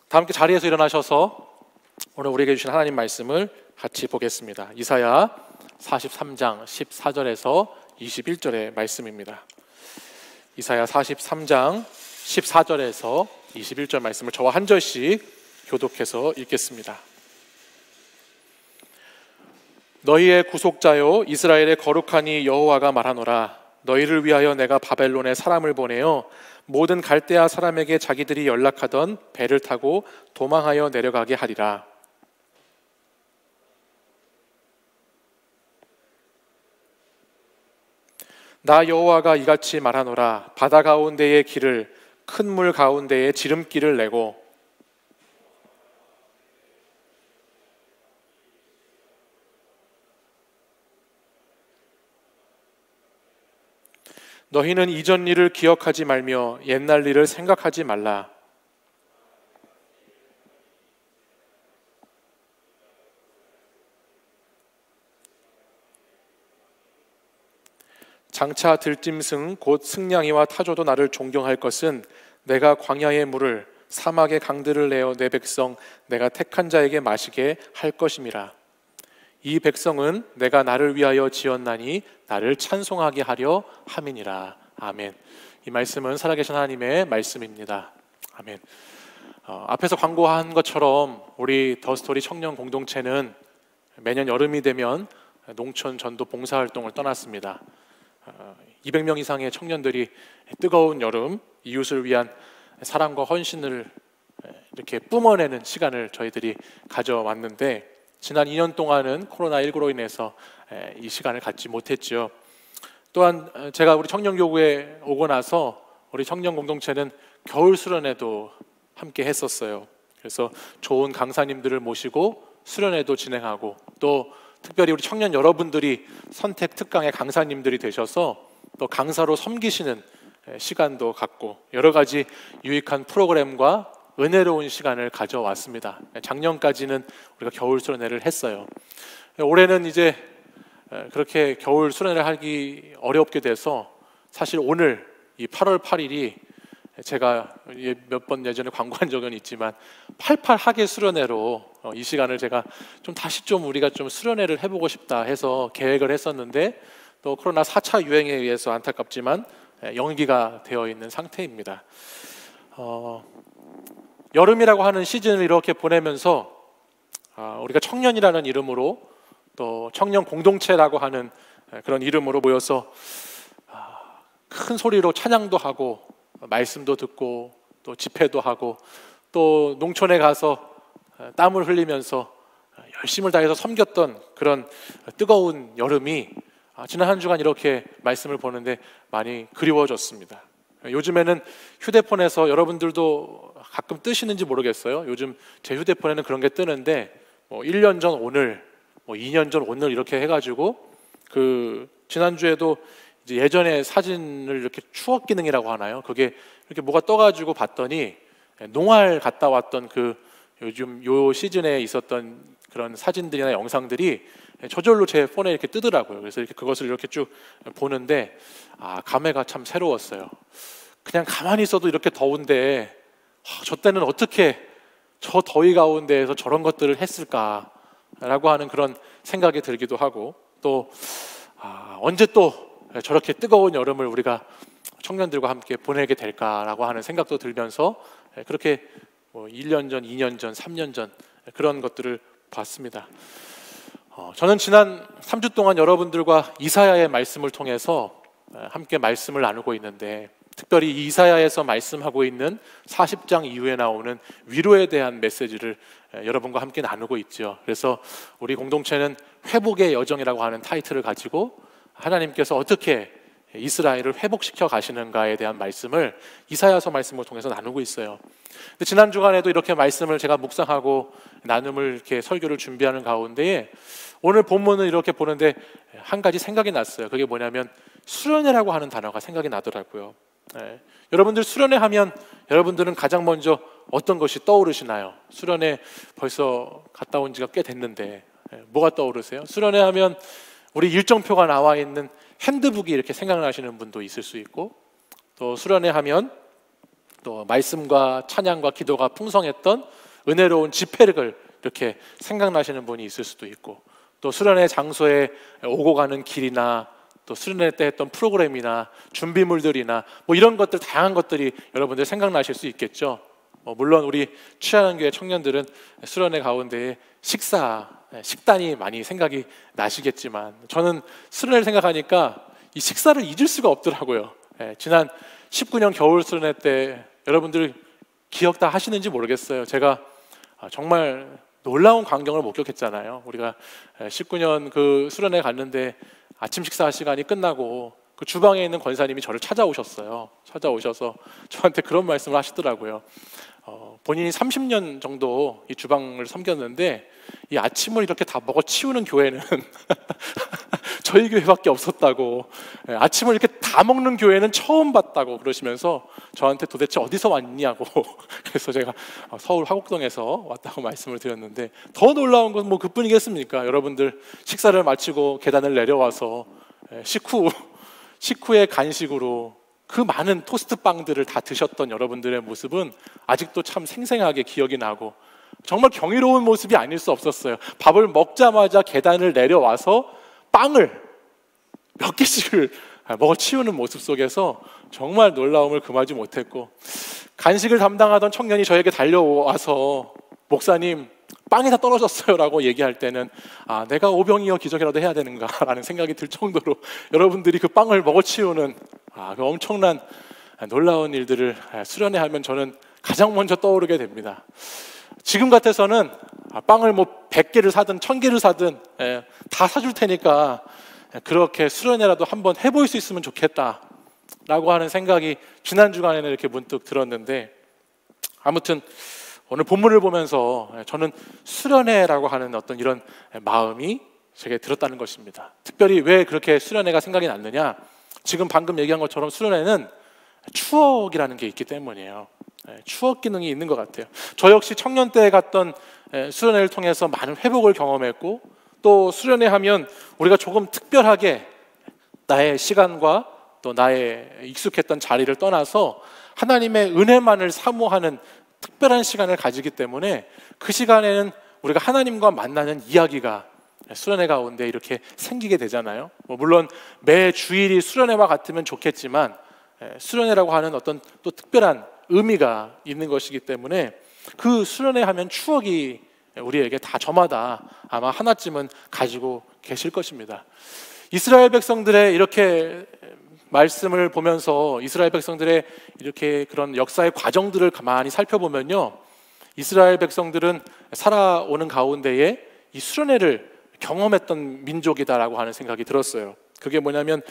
다 함께 자리에서 일어나셔서 오늘 우리에게 주신 하나님 말씀을 같이 보겠습니다. 이사야 43장 14절에서 21절의 말씀입니다. 이사야 43장 14절에서 21절 말씀을 저와 한 절씩 교독해서 읽겠습니다. 너희의 구속자요 이스라엘의 거룩하니 여호와가 말하노라. 너희를 위하여 내가 바벨론에 사람을 보내어 모든 갈대아 사람에게 자기들이 연락하던 배를 타고 도망하여 내려가게 하리라. 나 여호와가 이같이 말하노라. 바다 가운데의 길을 큰 물 가운데에 지름길을 내고 너희는 이전 일을 기억하지 말며 옛날 일을 생각하지 말라. 장차 들짐승 곧 승냥이와 타조도 나를 존경할 것은 내가 광야의 물을 사막의 강들을 내어 내 백성 내가 택한 자에게 마시게 할 것임이라. 이 백성은 내가 나를 위하여 지었나니 나를 찬송하게 하려 함이니라. 아멘. 이 말씀은 살아계신 하나님의 말씀입니다. 아멘. 앞에서 광고한 것처럼 우리 더스토리 청년 공동체는 매년 여름이 되면 농촌 전도 봉사활동을 떠났습니다. 200명 이상의 청년들이 뜨거운 여름 이웃을 위한 사랑과 헌신을 이렇게 뿜어내는 시간을 저희들이 가져왔는데 지난 2년 동안은 코로나19로 인해서 이 시간을 갖지 못했죠. 또한 제가 우리 청년교구에 오고 나서 우리 청년 공동체는 겨울 수련회도 함께 했었어요. 그래서 좋은 강사님들을 모시고 수련회도 진행하고 또 특별히 우리 청년 여러분들이 선택 특강의 강사님들이 되셔서 또 강사로 섬기시는 시간도 갖고 여러 가지 유익한 프로그램과 은혜로운 시간을 가져왔습니다. 작년까지는 우리가 겨울 수련회를 했어요. 올해는 이제 그렇게 겨울 수련회를 하기 어렵게 돼서 사실 오늘 이 8월 8일이 제가 몇 번 예전에 광고한 적은 있지만 88 학예 수련회로 이 시간을 제가 좀 다시 좀 우리가 좀 수련회를 해보고 싶다 해서 계획을 했었는데 또 코로나 4차 유행에 의해서 안타깝지만 연기가 되어 있는 상태입니다. 여름이라고 하는 시즌을 이렇게 보내면서 우리가 청년이라는 이름으로 또 청년 공동체라고 하는 그런 이름으로 모여서 큰 소리로 찬양도 하고 말씀도 듣고 또 집회도 하고 또 농촌에 가서 땀을 흘리면서 열심을 다해서 섬겼던 그런 뜨거운 여름이 지난 한 주간 이렇게 말씀을 보는데 많이 그리워졌습니다. 요즘에는 휴대폰에서 여러분들도 가끔 뜨시는지 모르겠어요. 요즘 제 휴대폰에는 그런 게 뜨는데 1년 전 오늘, 2년 전 오늘 이렇게 해가지고 지난주에도 이제 예전에 사진을 이렇게 추억 기능이라고 하나요? 그게 이렇게 뭐가 떠가지고 봤더니 농활 갔다 왔던 요즘 요 시즌에 있었던 그런 사진들이나 영상들이 저절로 제 폰에 이렇게 뜨더라고요. 그래서 이렇게 그것을 이렇게 쭉 보는데 감회가 참 새로웠어요. 그냥 가만히 있어도 이렇게 더운데 저 때는 어떻게 저 더위 가운데에서 저런 것들을 했을까라고 하는 그런 생각이 들기도 하고 또 언제 또 저렇게 뜨거운 여름을 우리가 청년들과 함께 보내게 될까라고 하는 생각도 들면서 그렇게 1년 전, 2년 전, 3년 전 그런 것들을 봤습니다. 저는 지난 3주 동안 여러분들과 이사야의 말씀을 통해서 함께 말씀을 나누고 있는데 특별히 이사야에서 말씀하고 있는 40장 이후에 나오는 위로에 대한 메시지를 여러분과 함께 나누고 있죠. 그래서 우리 공동체는 회복의 여정이라고 하는 타이틀을 가지고 하나님께서 어떻게 이스라엘을 회복시켜 가시는가에 대한 말씀을 이사야서 말씀을 통해서 나누고 있어요. 근데 지난 주간에도 이렇게 말씀을 제가 묵상하고 나눔을 이렇게 설교를 준비하는 가운데에 오늘 본문을 이렇게 보는데 한 가지 생각이 났어요. 그게 뭐냐면 수련회라고 하는 단어가 생각이 나더라고요. 여러분들 수련회 하면 여러분들은 가장 먼저 어떤 것이 떠오르시나요? 수련회 벌써 갔다 온 지가 꽤 됐는데 뭐가 떠오르세요? 수련회 하면 우리 일정표가 나와 있는 핸드북이 이렇게 생각나시는 분도 있을 수 있고 또 수련회 하면 또 말씀과 찬양과 기도가 풍성했던 은혜로운 집회를 이렇게 생각나시는 분이 있을 수도 있고, 또 수련회 장소에 오고 가는 길이나 또 수련회 때 했던 프로그램이나 준비물들이나 뭐 이런 것들, 다양한 것들이 여러분들 생각나실 수 있겠죠. 물론 우리 취하는교회 청년들은 수련회 가운데에 식단이 많이 생각이 나시겠지만, 저는 수련회를 생각하니까 이 식사를 잊을 수가 없더라고요. 지난 19년 겨울 수련회 때 여러분들 기억 다 하시는지 모르겠어요. 제가 정말 놀라운 광경을 목격했잖아요. 우리가 19년 그 수련회 갔는데 아침 식사 시간이 끝나고 그 주방에 있는 권사님이 저를 찾아오셨어요. 찾아오셔서 저한테 그런 말씀을 하시더라고요. 본인이 30년 정도 이 주방을 섬겼는데 이 아침을 이렇게 다 먹어 치우는 교회는 저희 교회밖에 없었다고, 아침을 이렇게 다 먹는 교회는 처음 봤다고 그러시면서 저한테 도대체 어디서 왔냐고 그래서 제가 서울 화곡동에서 왔다고 말씀을 드렸는데, 더 놀라운 건 뭐 그뿐이겠습니까? 여러분들 식사를 마치고 계단을 내려와서 식후의 간식으로 그 많은 토스트 빵들을 다 드셨던 여러분들의 모습은 아직도 참 생생하게 기억이 나고, 정말 경이로운 모습이 아닐 수 없었어요. 밥을 먹자마자 계단을 내려와서 빵을 몇 개씩을 먹어 치우는 모습 속에서 정말 놀라움을 금하지 못했고, 간식을 담당하던 청년이 저에게 달려와서 목사님 빵이 다 떨어졌어요 라고 얘기할 때는 내가 오병이어 기적이라도 해야 되는가 라는 생각이 들 정도로 여러분들이 그 빵을 먹어 치우는 그 엄청난 놀라운 일들을 수련회 하면 저는 가장 먼저 떠오르게 됩니다. 지금 같아서는 빵을 뭐 100개를 사든 1000개를 사든 다 사줄 테니까 그렇게 수련회라도 한번 해볼 수 있으면 좋겠다 라고 하는 생각이 지난 주간에는 이렇게 문득 들었는데, 아무튼 오늘 본문을 보면서 저는 수련회라고 하는 어떤 이런 마음이 제게 들었다는 것입니다. 특별히 왜 그렇게 수련회가 생각이 났느냐, 지금 방금 얘기한 것처럼 수련회는 추억이라는 게 있기 때문이에요. 추억 기능이 있는 것 같아요. 저 역시 청년 때 갔던 수련회를 통해서 많은 회복을 경험했고, 또 수련회 하면 우리가 조금 특별하게 나의 시간과 또 나의 익숙했던 자리를 떠나서 하나님의 은혜만을 사모하는 특별한 시간을 가지기 때문에 그 시간에는 우리가 하나님과 만나는 이야기가 수련회 가운데 이렇게 생기게 되잖아요. 물론 매 주일이 수련회와 같으면 좋겠지만 수련회라고 하는 어떤 또 특별한 의미가 있는 것이기 때문에 그 수련회 하면 추억이 우리에게 다 저마다 아마 하나쯤은 가지고 계실 것입니다. 이스라엘 백성들의 이렇게 말씀을 보면서 이스라엘 백성들의 이렇게 그런 역사의 과정들을 가만히 살펴보면요, 이스라엘 백성들은 살아오는 가운데에 이 수련회를 경험했던 민족이다라고 하는 생각이 들었어요. 그게 뭐냐면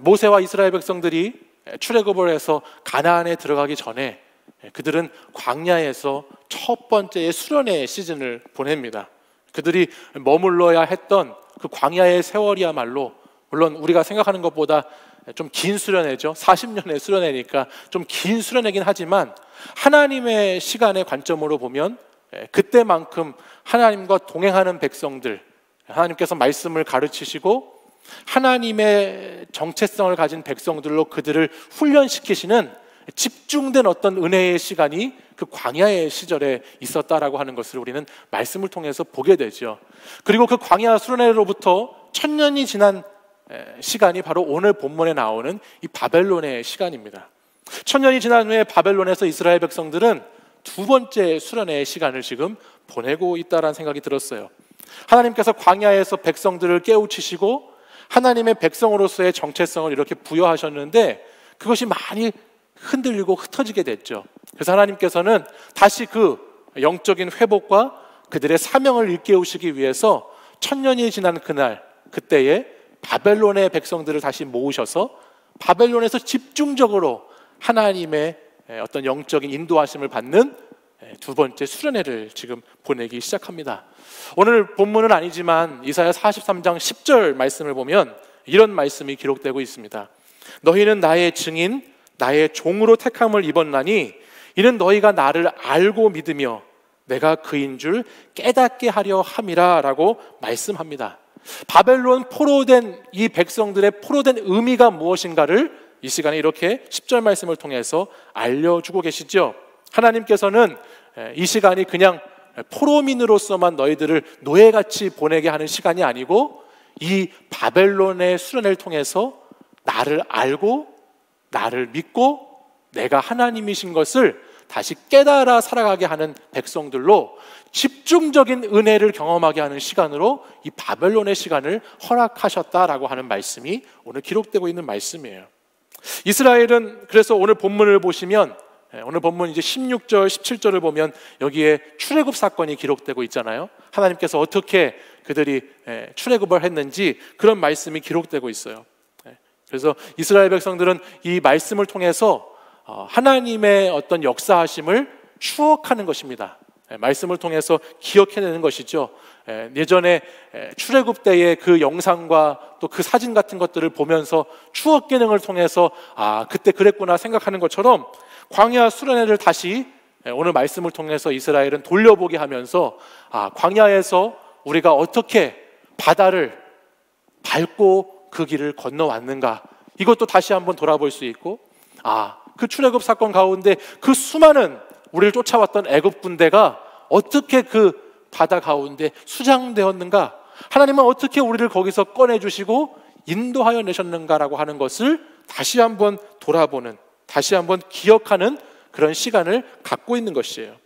모세와 이스라엘 백성들이 출애굽을 해서 가나안에 들어가기 전에 그들은 광야에서 첫 번째의 수련회 시즌을 보냅니다. 그들이 머물러야 했던 그 광야의 세월이야말로, 물론 우리가 생각하는 것보다 좀 긴 수련회죠. 40년의 수련회니까 좀 긴 수련회긴 하지만 하나님의 시간의 관점으로 보면 그때만큼 하나님과 동행하는 백성들, 하나님께서 말씀을 가르치시고 하나님의 정체성을 가진 백성들로 그들을 훈련시키시는 집중된 어떤 은혜의 시간이 그 광야의 시절에 있었다라고 하는 것을 우리는 말씀을 통해서 보게 되죠. 그리고 그 광야 수련회로부터 1000년이 지난 시간이 바로 오늘 본문에 나오는 이 바벨론의 시간입니다. 1000년이 지난 후에 바벨론에서 이스라엘 백성들은 두 번째 수련회의 시간을 지금 보내고 있다는 생각이 들었어요. 하나님께서 광야에서 백성들을 깨우치시고 하나님의 백성으로서의 정체성을 이렇게 부여하셨는데 그것이 많이 흔들리고 흩어지게 됐죠. 그래서 하나님께서는 다시 그 영적인 회복과 그들의 사명을 일깨우시기 위해서 1000년이 지난 그날, 그때에 바벨론의 백성들을 다시 모으셔서 바벨론에서 집중적으로 하나님의 어떤 영적인 인도하심을 받는 두 번째 수련회를 지금 보내기 시작합니다. 오늘 본문은 아니지만 이사야 43장 10절 말씀을 보면 이런 말씀이 기록되고 있습니다. 너희는 나의 증인, 나의 종으로 택함을 입었나니 이는 너희가 나를 알고 믿으며 내가 그인 줄 깨닫게 하려 함이라 라고 말씀합니다. 바벨론 포로된 이 백성들의 포로된 의미가 무엇인가를 이 시간에 이렇게 10절 말씀을 통해서 알려주고 계시죠. 하나님께서는 이 시간이 그냥 포로민으로서만 너희들을 노예같이 보내게 하는 시간이 아니고 이 바벨론의 수련회를 통해서 나를 알고 나를 믿고 내가 하나님이신 것을 다시 깨달아 살아가게 하는 백성들로 집중적인 은혜를 경험하게 하는 시간으로 이 바벨론의 시간을 허락하셨다라고 하는 말씀이 오늘 기록되고 있는 말씀이에요. 이스라엘은 그래서 오늘 본문을 보시면 오늘 본문 이제 16절, 17절을 보면 여기에 출애굽 사건이 기록되고 있잖아요. 하나님께서 어떻게 그들이 출애굽을 했는지 그런 말씀이 기록되고 있어요. 그래서 이스라엘 백성들은 이 말씀을 통해서 하나님의 어떤 역사하심을 추억하는 것입니다. 말씀을 통해서 기억해내는 것이죠. 예전에 출애굽 때의 그 영상과 또 그 사진 같은 것들을 보면서 추억 기능을 통해서 그때 그랬구나 생각하는 것처럼 광야 수련회를 다시 오늘 말씀을 통해서 이스라엘은 돌려보게 하면서 광야에서 우리가 어떻게 바다를 밟고 그 길을 건너왔는가, 이것도 다시 한번 돌아볼 수 있고 그 출애굽 사건 가운데 그 수많은 우리를 쫓아왔던 애굽 군대가 어떻게 그 바다 가운데 수장되었는가, 하나님은 어떻게 우리를 거기서 꺼내주시고 인도하여 내셨는가라고 하는 것을 다시 한번 돌아보는, 다시 한번 기억하는 그런 시간을 갖고 있는 것이에요.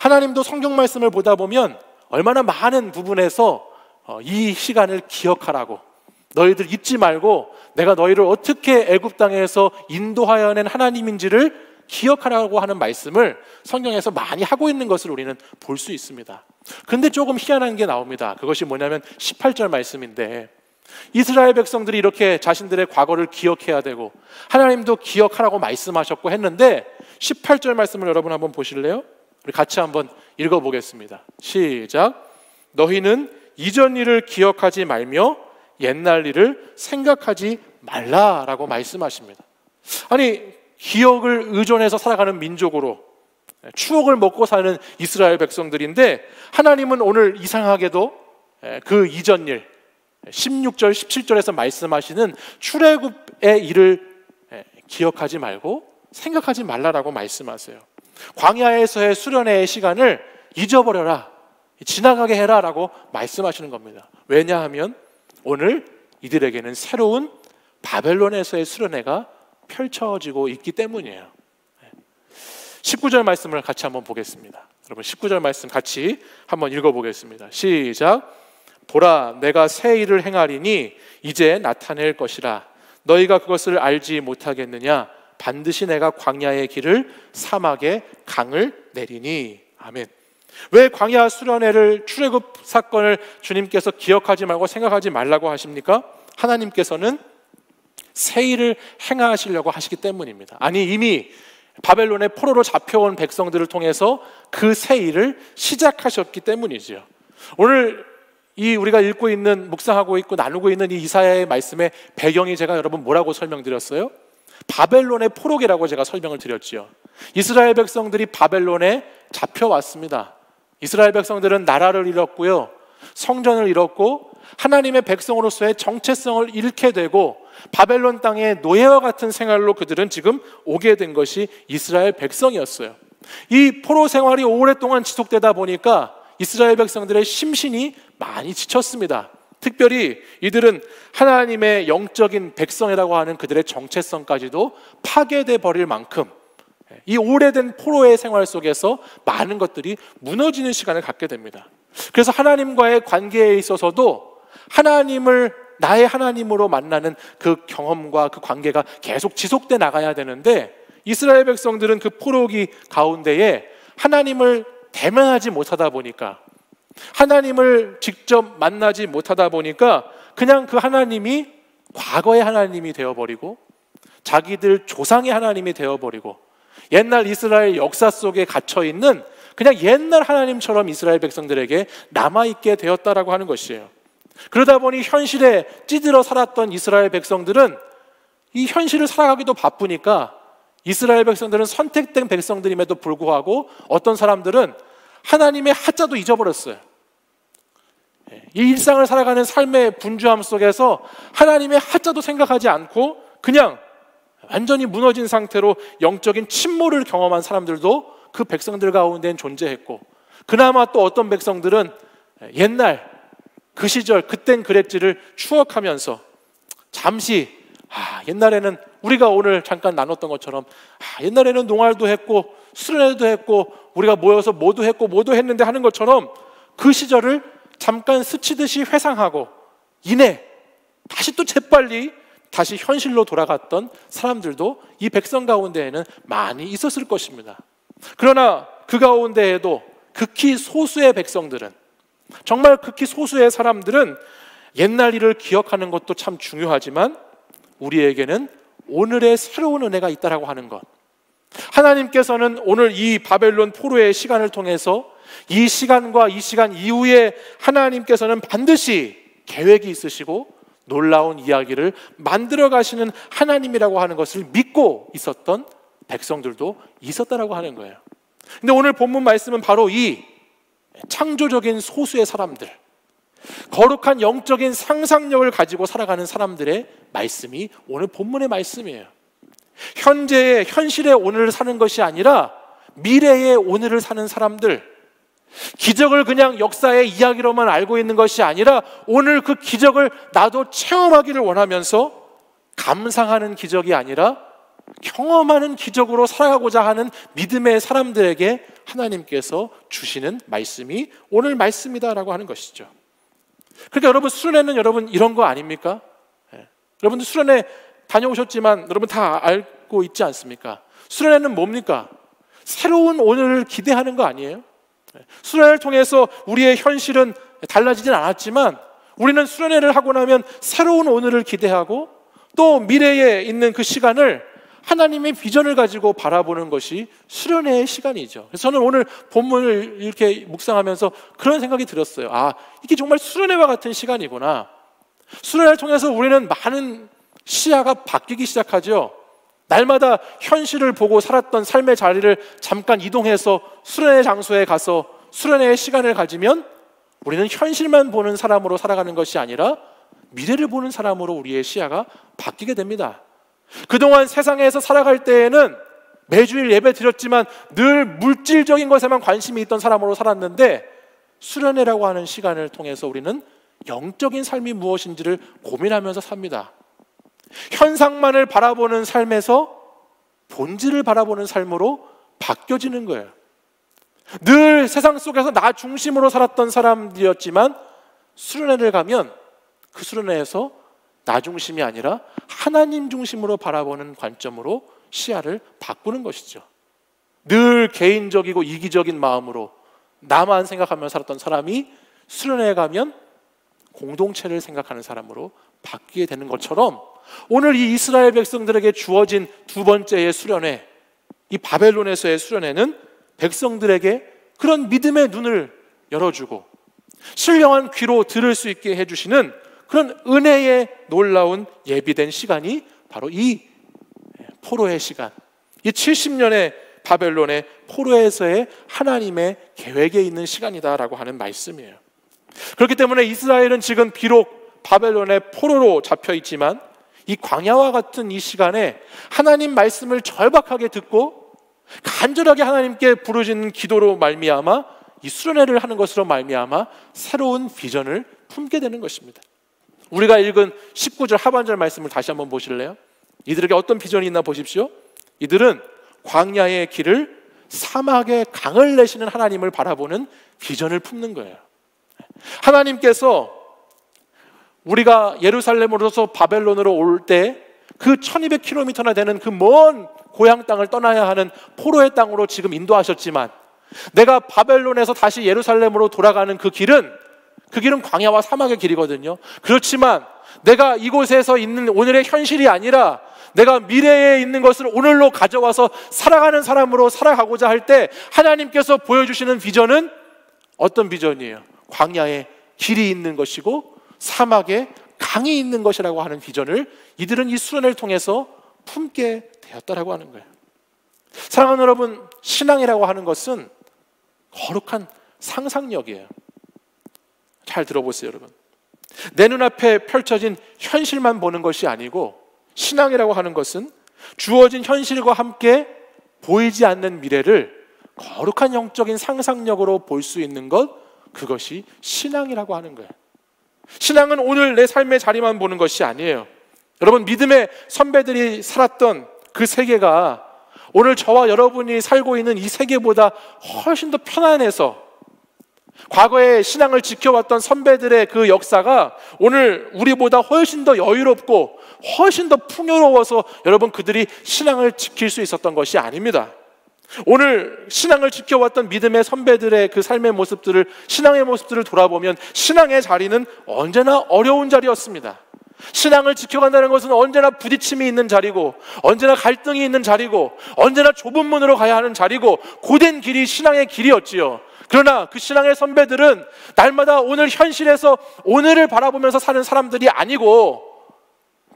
하나님도 성경 말씀을 보다 보면 얼마나 많은 부분에서 이 시간을 기억하라고, 너희들 잊지 말고 내가 너희를 어떻게 애굽 땅에서 인도하여 낸 하나님인지를 기억하라고 하는 말씀을 성경에서 많이 하고 있는 것을 우리는 볼 수 있습니다. 근데 조금 희한한 게 나옵니다. 그것이 뭐냐면 18절 말씀인데, 이스라엘 백성들이 이렇게 자신들의 과거를 기억해야 되고 하나님도 기억하라고 말씀하셨고 했는데 18절 말씀을 여러분 한번 보실래요? 우리 같이 한번 읽어보겠습니다. 시작. 너희는 이전 일을 기억하지 말며 옛날 일을 생각하지 말라라고 말씀하십니다. 아니, 기억을 의존해서 살아가는 민족으로 추억을 먹고 사는 이스라엘 백성들인데 하나님은 오늘 이상하게도 그 이전 일 16절, 17절에서 말씀하시는 출애굽의 일을 기억하지 말고 생각하지 말라라고 말씀하세요. 광야에서의 수련회의 시간을 잊어버려라, 지나가게 해라라고 말씀하시는 겁니다. 왜냐하면 오늘 이들에게는 새로운 바벨론에서의 수련회가 펼쳐지고 있기 때문이에요. 19절 말씀을 같이 한번 보겠습니다. 여러분 19절 말씀 같이 한번 읽어보겠습니다. 시작. 보라, 내가 새 일을 행하리니 이제 나타낼 것이라. 너희가 그것을 알지 못하겠느냐? 반드시 내가 광야의 길을 사막에 강을 내리니. 아멘. 왜 광야 수련회를, 출애굽 사건을 주님께서 기억하지 말고 생각하지 말라고 하십니까? 하나님께서는 새 일을 행하시려고 하시기 때문입니다. 아니, 이미 바벨론의 포로로 잡혀온 백성들을 통해서 그 새 일을 시작하셨기 때문이죠. 오늘 이 우리가 읽고 있는, 묵상하고 있고 나누고 있는 이 이사야의 말씀의 배경이 제가 여러분 뭐라고 설명드렸어요? 바벨론의 포로기라고 제가 설명을 드렸지요. 이스라엘 백성들이 바벨론에 잡혀왔습니다. 이스라엘 백성들은 나라를 잃었고요, 성전을 잃었고 하나님의 백성으로서의 정체성을 잃게 되고 바벨론 땅의 노예와 같은 생활로 그들은 지금 오게 된 것이 이스라엘 백성이었어요. 이 포로 생활이 오랫동안 지속되다 보니까 이스라엘 백성들의 심신이 많이 지쳤습니다. 특별히 이들은 하나님의 영적인 백성이라고 하는 그들의 정체성까지도 파괴돼 버릴 만큼 이 오래된 포로의 생활 속에서 많은 것들이 무너지는 시간을 갖게 됩니다. 그래서 하나님과의 관계에 있어서도 하나님을 나의 하나님으로 만나는 그 경험과 그 관계가 계속 지속돼 나가야 되는데 이스라엘 백성들은 그 포로기 가운데에 하나님을 대면하지 못하다 보니까, 하나님을 직접 만나지 못하다 보니까 그냥 그 하나님이 과거의 하나님이 되어버리고 자기들 조상의 하나님이 되어버리고 옛날 이스라엘 역사 속에 갇혀있는 그냥 옛날 하나님처럼 이스라엘 백성들에게 남아있게 되었다라고 하는 것이에요. 그러다 보니 현실에 찌들어 살았던 이스라엘 백성들은 이 현실을 살아가기도 바쁘니까 이스라엘 백성들은 선택된 백성들임에도 불구하고 어떤 사람들은 하나님의 하자도 잊어버렸어요. 이 일상을 살아가는 삶의 분주함 속에서 하나님의 하자도 생각하지 않고 그냥 완전히 무너진 상태로 영적인 침몰을 경험한 사람들도 그 백성들 가운데는 존재했고, 그나마 또 어떤 백성들은 옛날 그 시절 그땐 그랬지를 추억하면서 잠시 옛날에는 우리가 오늘 잠깐 나눴던 것처럼 옛날에는 농활도 했고 수련회도 했고 우리가 모여서 뭐도 했고 뭐도 했는데 하는 것처럼 그 시절을 잠깐 스치듯이 회상하고 이내 다시 또 재빨리 다시 현실로 돌아갔던 사람들도 이 백성 가운데에는 많이 있었을 것입니다. 그러나 그 가운데에도 극히 소수의 백성들은, 정말 극히 소수의 사람들은 옛날 일을 기억하는 것도 참 중요하지만 우리에게는 오늘의 새로운 은혜가 있다라고 하는 것, 하나님께서는 오늘 이 바벨론 포로의 시간을 통해서 이 시간과 이 시간 이후에 하나님께서는 반드시 계획이 있으시고 놀라운 이야기를 만들어 가시는 하나님이라고 하는 것을 믿고 있었던 백성들도 있었다라고 하는 거예요. 근데 오늘 본문 말씀은 바로 이 창조적인 소수의 사람들, 거룩한 영적인 상상력을 가지고 살아가는 사람들의 말씀이 오늘 본문의 말씀이에요. 현재의 현실의 오늘을 사는 것이 아니라 미래의 오늘을 사는 사람들, 기적을 그냥 역사의 이야기로만 알고 있는 것이 아니라 오늘 그 기적을 나도 체험하기를 원하면서 감상하는 기적이 아니라 경험하는 기적으로 살아가고자 하는 믿음의 사람들에게 하나님께서 주시는 말씀이 오늘 말씀이다라고 하는 것이죠. 그러니까 여러분, 수련회는 여러분 이런 거 아닙니까? 여러분들 수련회 다녀오셨지만 여러분 다 알고 있지 않습니까? 수련회는 뭡니까? 새로운 오늘을 기대하는 거 아니에요? 수련회를 통해서 우리의 현실은 달라지진 않았지만 우리는 수련회를 하고 나면 새로운 오늘을 기대하고 또 미래에 있는 그 시간을 하나님의 비전을 가지고 바라보는 것이 수련회의 시간이죠. 그래서 저는 오늘 본문을 이렇게 묵상하면서 그런 생각이 들었어요. 이게 정말 수련회와 같은 시간이구나. 수련회를 통해서 우리는 많은 시야가 바뀌기 시작하죠. 날마다 현실을 보고 살았던 삶의 자리를 잠깐 이동해서 수련회 장소에 가서 수련회의 시간을 가지면 우리는 현실만 보는 사람으로 살아가는 것이 아니라 미래를 보는 사람으로 우리의 시야가 바뀌게 됩니다. 그동안 세상에서 살아갈 때에는 매주일 예배 드렸지만 늘 물질적인 것에만 관심이 있던 사람으로 살았는데 수련회라고 하는 시간을 통해서 우리는 영적인 삶이 무엇인지를 고민하면서 삽니다. 현상만을 바라보는 삶에서 본질을 바라보는 삶으로 바뀌어지는 거예요. 늘 세상 속에서 나 중심으로 살았던 사람들이었지만 수련회를 가면 그 수련회에서 나 중심이 아니라 하나님 중심으로 바라보는 관점으로 시야를 바꾸는 것이죠. 늘 개인적이고 이기적인 마음으로 나만 생각하며 살았던 사람이 수련회에 가면 공동체를 생각하는 사람으로 바뀌게 되는 것처럼 오늘 이 이스라엘 백성들에게 주어진 두 번째의 수련회, 이 바벨론에서의 수련회는 백성들에게 그런 믿음의 눈을 열어주고 신령한 귀로 들을 수 있게 해주시는 그런 은혜의 놀라운 예비된 시간이 바로 이 포로의 시간, 이 70년의 바벨론의 포로에서의 하나님의 계획에 있는 시간이다라고 하는 말씀이에요. 그렇기 때문에 이스라엘은 지금 비록 바벨론의 포로로 잡혀 있지만 이 광야와 같은 이 시간에 하나님 말씀을 절박하게 듣고 간절하게 하나님께 부르짖는 기도로 말미암아 이 수련회를 하는 것으로 말미암아 새로운 비전을 품게 되는 것입니다. 우리가 읽은 19절 하반절 말씀을 다시 한번 보실래요? 이들에게 어떤 비전이 있나 보십시오. 이들은 광야의 길을 사막의 강을 내시는 하나님을 바라보는 비전을 품는 거예요. 하나님께서 우리가 예루살렘으로서 바벨론으로 올 때 그 1200km나 되는 그 먼 고향 땅을 떠나야 하는 포로의 땅으로 지금 인도하셨지만 내가 바벨론에서 다시 예루살렘으로 돌아가는 그 길은 광야와 사막의 길이거든요. 그렇지만 내가 이곳에서 있는 오늘의 현실이 아니라 내가 미래에 있는 것을 오늘로 가져와서 살아가는 사람으로 살아가고자 할 때 하나님께서 보여주시는 비전은 어떤 비전이에요? 광야에 길이 있는 것이고 사막에 강이 있는 것이라고 하는 비전을 이들은 이 수련회를 통해서 품게 되었다라고 하는 거예요. 사랑하는 여러분, 신앙이라고 하는 것은 거룩한 상상력이에요. 잘 들어보세요, 여러분. 내 눈앞에 펼쳐진 현실만 보는 것이 아니고 신앙이라고 하는 것은 주어진 현실과 함께 보이지 않는 미래를 거룩한 영적인 상상력으로 볼 수 있는 것, 그것이 신앙이라고 하는 거예요. 신앙은 오늘 내 삶의 자리만 보는 것이 아니에요. 여러분, 믿음의 선배들이 살았던 그 세계가 오늘 저와 여러분이 살고 있는 이 세계보다 훨씬 더 편안해서, 과거에 신앙을 지켜왔던 선배들의 그 역사가 오늘 우리보다 훨씬 더 여유롭고 훨씬 더 풍요로워서 여러분, 그들이 신앙을 지킬 수 있었던 것이 아닙니다. 오늘 신앙을 지켜왔던 믿음의 선배들의 그 삶의 모습들을, 신앙의 모습들을 돌아보면 신앙의 자리는 언제나 어려운 자리였습니다. 신앙을 지켜간다는 것은 언제나 부딪힘이 있는 자리고, 언제나 갈등이 있는 자리고, 언제나 좁은 문으로 가야 하는 자리고, 고된 길이 신앙의 길이었지요. 그러나 그 신앙의 선배들은 날마다 오늘 현실에서 오늘을 바라보면서 사는 사람들이 아니고,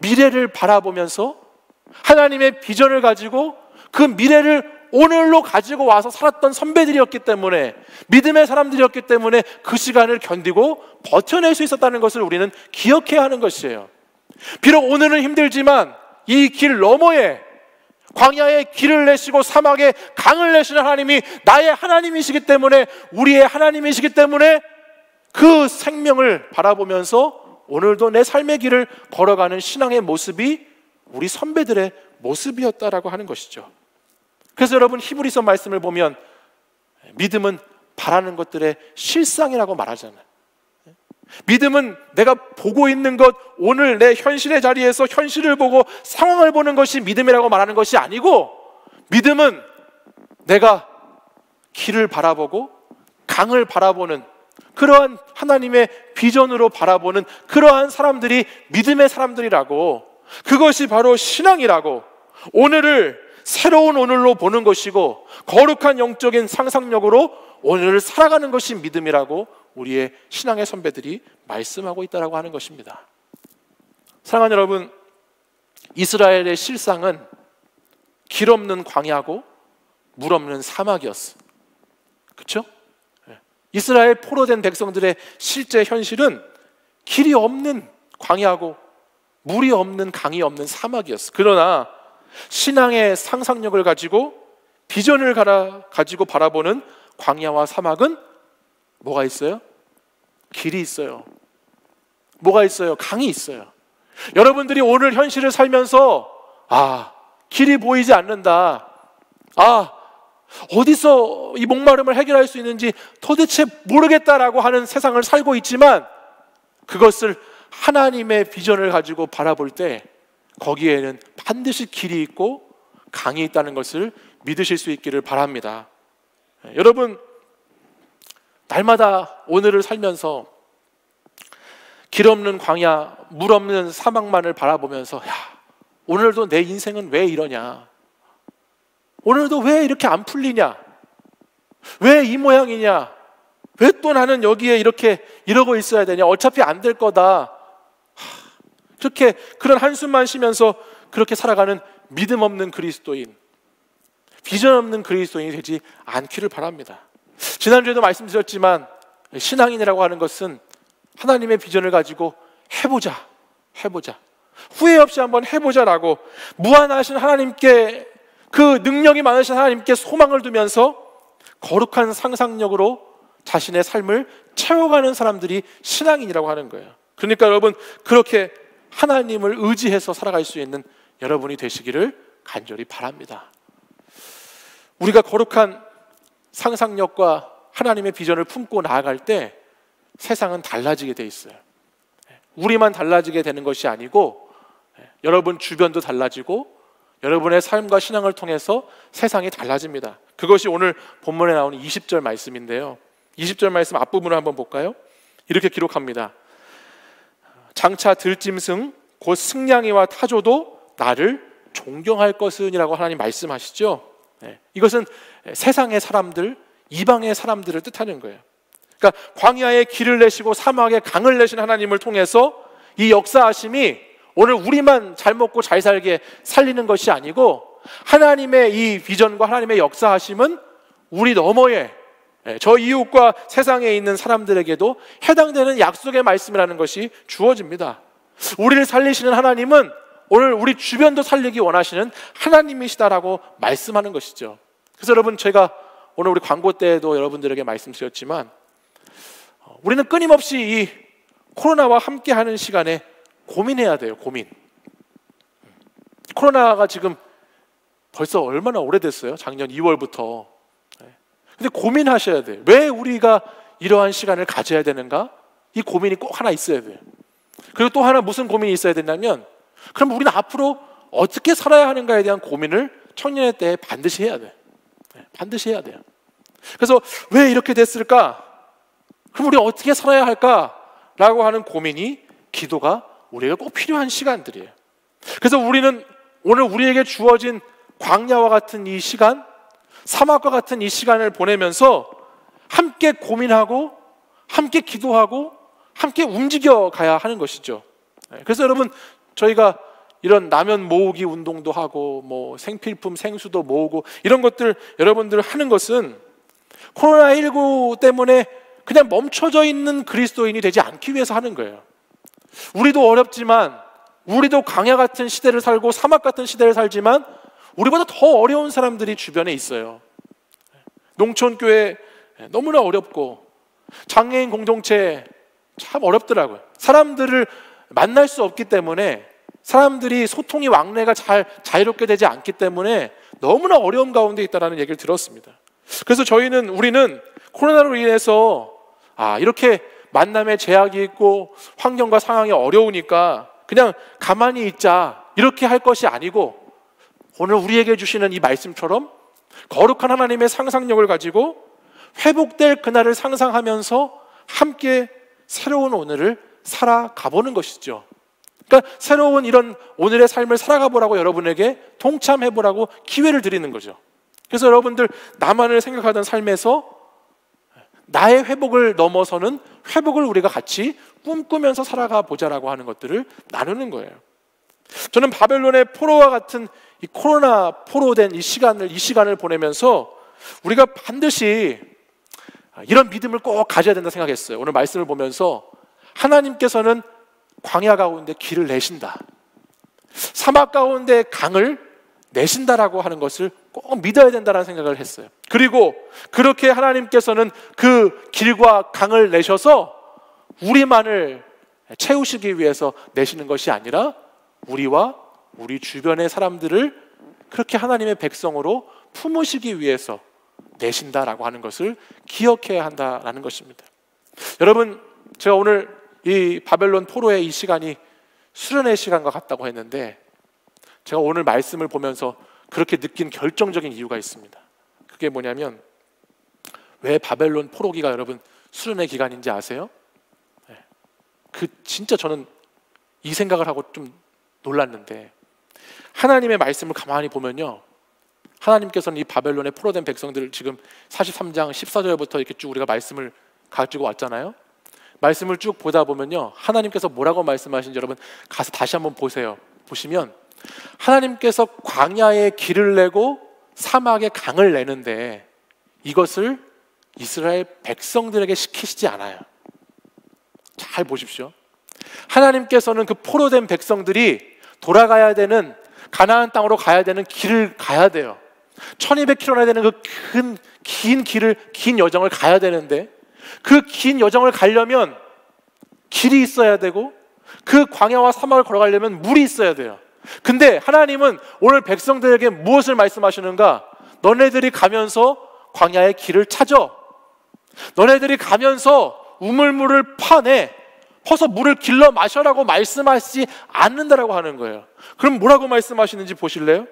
미래를 바라보면서 하나님의 비전을 가지고 그 미래를 오늘로 가지고 와서 살았던 선배들이었기 때문에, 믿음의 사람들이었기 때문에 그 시간을 견디고 버텨낼 수 있었다는 것을 우리는 기억해야 하는 것이에요. 비록 오늘은 힘들지만 이 길 너머에, 광야에 길을 내시고 사막에 강을 내시는 하나님이 나의 하나님이시기 때문에, 우리의 하나님이시기 때문에 그 생명을 바라보면서 오늘도 내 삶의 길을 걸어가는 신앙의 모습이 우리 선배들의 모습이었다라고 하는 것이죠. 그래서 여러분, 히브리서 말씀을 보면 믿음은 바라는 것들의 실상이라고 말하잖아요. 믿음은 내가 보고 있는 것, 오늘 내 현실의 자리에서 현실을 보고 상황을 보는 것이 믿음이라고 말하는 것이 아니고, 믿음은 내가 길을 바라보고 강을 바라보는 그러한 하나님의 비전으로 바라보는 그러한 사람들이 믿음의 사람들이라고, 그것이 바로 신앙이라고, 오늘을 새로운 오늘로 보는 것이고 거룩한 영적인 상상력으로 오늘을 살아가는 것이 믿음이라고 우리의 신앙의 선배들이 말씀하고 있다고 하는 것입니다. 사랑하는 여러분, 이스라엘의 실상은 길 없는 광야고 물 없는 사막이었어. 그렇죠? 이스라엘 포로된 백성들의 실제 현실은 길이 없는 광야고 물이 없는, 강이 없는 사막이었어. 그러나 신앙의 상상력을 가지고 비전을 가지고 바라보는 광야와 사막은 뭐가 있어요? 길이 있어요. 뭐가 있어요? 강이 있어요. 여러분들이 오늘 현실을 살면서 길이 보이지 않는다, 어디서 이 목마름을 해결할 수 있는지 도대체 모르겠다라고 하는 세상을 살고 있지만, 그것을 하나님의 비전을 가지고 바라볼 때 거기에는 반드시 길이 있고 강이 있다는 것을 믿으실 수 있기를 바랍니다. 여러분, 날마다 오늘을 살면서 길 없는 광야, 물 없는 사막만을 바라보면서 오늘도 내 인생은 왜 이러냐, 오늘도 왜 이렇게 안 풀리냐, 왜 이 모양이냐, 왜 또 나는 여기에 이렇게 이러고 있어야 되냐, 어차피 안 될 거다, 그렇게 그런 한숨만 쉬면서 그렇게 살아가는 믿음 없는 그리스도인, 비전 없는 그리스도인이 되지 않기를 바랍니다. 지난주에도 말씀드렸지만 신앙인이라고 하는 것은 하나님의 비전을 가지고 해보자, 후회 없이 한번 해보자라고 무한하신 하나님께, 그 능력이 많으신 하나님께 소망을 두면서 거룩한 상상력으로 자신의 삶을 채워가는 사람들이 신앙인이라고 하는 거예요. 그러니까 여러분, 그렇게 하나님을 의지해서 살아갈 수 있는 여러분이 되시기를 간절히 바랍니다. 우리가 거룩한 상상력과 하나님의 비전을 품고 나아갈 때 세상은 달라지게 돼 있어요. 우리만 달라지게 되는 것이 아니고 여러분 주변도 달라지고 여러분의 삶과 신앙을 통해서 세상이 달라집니다. 그것이 오늘 본문에 나오는 20절 말씀인데요, 20절 말씀 앞부분을 한번 볼까요? 이렇게 기록합니다. 장차 들짐승 곧 승냥이와 타조도 나를 존경할 것은이라고 하나님 말씀하시죠. 이것은 세상의 사람들, 이방의 사람들을 뜻하는 거예요. 그러니까 광야에 길을 내시고 사막에 강을 내신 하나님을 통해서 이 역사하심이 오늘 우리만 잘 먹고 잘 살게 살리는 것이 아니고, 하나님의 이 비전과 하나님의 역사하심은 우리 너머에 저 이웃과 세상에 있는 사람들에게도 해당되는 약속의 말씀이라는 것이 주어집니다. 우리를 살리시는 하나님은 오늘 우리 주변도 살리기 원하시는 하나님이시다라고 말씀하는 것이죠. 그래서 여러분, 제가 오늘 우리 광고 때에도 여러분들에게 말씀드렸지만 우리는 끊임없이 이 코로나와 함께하는 시간에 고민해야 돼요. 고민. 코로나가 지금 벌써 얼마나 오래됐어요? 작년 2월부터. 근데 고민하셔야 돼요. 왜 우리가 이러한 시간을 가져야 되는가? 이 고민이 꼭 하나 있어야 돼요. 그리고 또 하나 무슨 고민이 있어야 된다면, 그럼 우리는 앞으로 어떻게 살아야 하는가에 대한 고민을 청년의 때에 반드시 해야 돼요. 반드시 해야 돼요. 그래서 왜 이렇게 됐을까? 그럼 우리 어떻게 살아야 할까? 라고 하는 고민이, 기도가 우리에게 꼭 필요한 시간들이에요. 그래서 우리는 오늘 우리에게 주어진 광야와 같은 이 시간, 사막과 같은 이 시간을 보내면서 함께 고민하고 함께 기도하고 함께 움직여 가야 하는 것이죠. 그래서 여러분, 저희가 이런 라면 모으기 운동도 하고 뭐 생필품 생수도 모으고 이런 것들 여러분들 하는 것은 코로나19 때문에 그냥 멈춰져 있는 그리스도인이 되지 않기 위해서 하는 거예요. 우리도 어렵지만, 우리도 광야 같은 시대를 살고 사막 같은 시대를 살지만 우리보다 더 어려운 사람들이 주변에 있어요. 농촌교회 너무나 어렵고, 장애인 공동체 참 어렵더라고요. 사람들을 만날 수 없기 때문에, 사람들이 소통이 왕래가 자유롭게 되지 않기 때문에 너무나 어려움 가운데 있다는 얘기를 들었습니다. 그래서 우리는 코로나로 인해서 이렇게 만남에 제약이 있고 환경과 상황이 어려우니까 그냥 가만히 있자, 이렇게 할 것이 아니고, 오늘 우리에게 주시는 이 말씀처럼 거룩한 하나님의 상상력을 가지고 회복될 그날을 상상하면서 함께 새로운 오늘을 살아가보는 것이죠. 그러니까 새로운 이런 오늘의 삶을 살아가보라고 여러분에게 동참해보라고 기회를 드리는 거죠. 그래서 여러분들, 나만을 생각하던 삶에서 나의 회복을 넘어서는 회복을 우리가 같이 꿈꾸면서 살아가 보자라고 하는 것들을 나누는 거예요. 저는 바벨론의 포로와 같은 이 코로나 포로된 이 시간을 보내면서 우리가 반드시 이런 믿음을 꼭 가져야 된다 생각했어요. 오늘 말씀을 보면서 하나님께서는 광야 가운데 길을 내신다, 사막 가운데 강을 내신다라고 하는 것을 꼭 믿어야 된다는 생각을 했어요. 그리고 그렇게 하나님께서는 그 길과 강을 내셔서 우리만을 채우시기 위해서 내시는 것이 아니라 우리와 우리 주변의 사람들을 그렇게 하나님의 백성으로 품으시기 위해서 내신다라고 하는 것을 기억해야 한다라는 것입니다. 여러분, 제가 오늘 이 바벨론 포로의 이 시간이 수련의 시간과 같다고 했는데, 제가 오늘 말씀을 보면서 그렇게 느낀 결정적인 이유가 있습니다. 그게 뭐냐면, 왜 바벨론 포로기가 여러분 수련의 기간인지 아세요? 진짜 저는 이 생각을 하고 좀 놀랐는데, 하나님의 말씀을 가만히 보면요, 하나님께서는 이 바벨론의 포로된 백성들을 지금 43장 14절부터 이렇게 쭉 우리가 말씀을 가지고 왔잖아요. 말씀을 쭉 보다 보면요, 하나님께서 뭐라고 말씀하신지 여러분 가서 다시 한번 보세요. 보시면 하나님께서 광야에 길을 내고 사막에 강을 내는데 이것을 이스라엘 백성들에게 시키시지 않아요. 잘 보십시오. 하나님께서는 그 포로된 백성들이 돌아가야 되는, 가나안 땅으로 가야 되는 길을 가야 돼요. 1200km나 되는 그 긴 여정을 가야 되는데, 그 긴 여정을 가려면 길이 있어야 되고, 그 광야와 사막을 걸어가려면 물이 있어야 돼요. 근데 하나님은 오늘 백성들에게 무엇을 말씀하시는가? 너네들이 가면서 광야의 길을 찾아, 너네들이 가면서 우물물을 퍼서 물을 길러 마셔라고 말씀하시지 않는다라고 하는 거예요. 그럼 뭐라고 말씀하시는지 보실래요?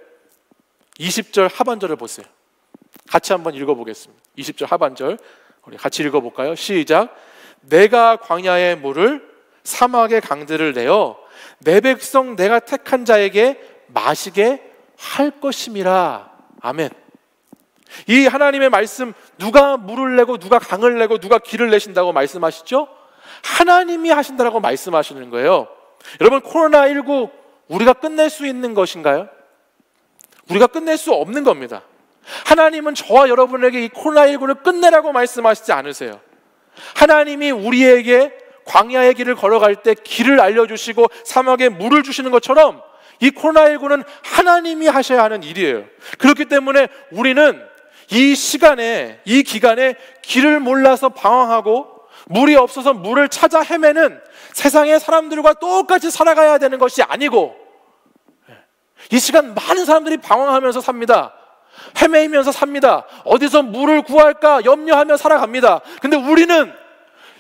20절 하반절을 보세요. 같이 한번 읽어보겠습니다. 20절 하반절 우리 같이 읽어볼까요? 시작. 내가 광야의 물을 사막의 강들을 내어 내 백성 내가 택한 자에게 마시게 할 것임이라. 아멘. 이 하나님의 말씀, 누가 물을 내고 누가 강을 내고 누가 길을 내신다고 말씀하시죠? 하나님이 하신다라고 말씀하시는 거예요. 여러분, 코로나19 우리가 끝낼 수 있는 것인가요? 우리가 끝낼 수 없는 겁니다. 하나님은 저와 여러분에게 이 코로나19를 끝내라고 말씀하시지 않으세요. 하나님이 우리에게 광야의 길을 걸어갈 때 길을 알려주시고 사막에 물을 주시는 것처럼 이 코로나19는 하나님이 하셔야 하는 일이에요. 그렇기 때문에 우리는 이 시간에, 이 기간에 길을 몰라서 방황하고 물이 없어서 물을 찾아 헤매는 세상의 사람들과 똑같이 살아가야 되는 것이 아니고, 이 시간 많은 사람들이 방황하면서 삽니다. 헤매이면서 삽니다. 어디서 물을 구할까 염려하며 살아갑니다. 근데 우리는,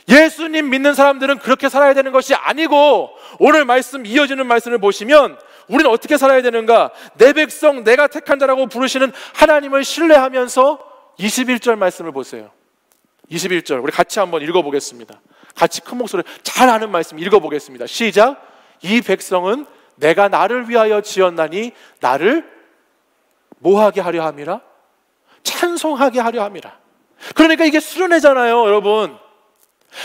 예수님 믿는 사람들은 그렇게 살아야 되는 것이 아니고, 오늘 말씀, 이어지는 말씀을 보시면 우리는 어떻게 살아야 되는가? 내 백성 내가 택한 자라고 부르시는 하나님을 신뢰하면서 21절 말씀을 보세요. 21절 우리 같이 한번 읽어보겠습니다. 같이 큰 목소리로 잘 아는 말씀 읽어보겠습니다. 시작. 이 백성은 내가 나를 위하여 지었나니 나를 뭐하게 하려 함이라? 찬송하게 하려 함이라. 그러니까 이게 수련회잖아요, 여러분.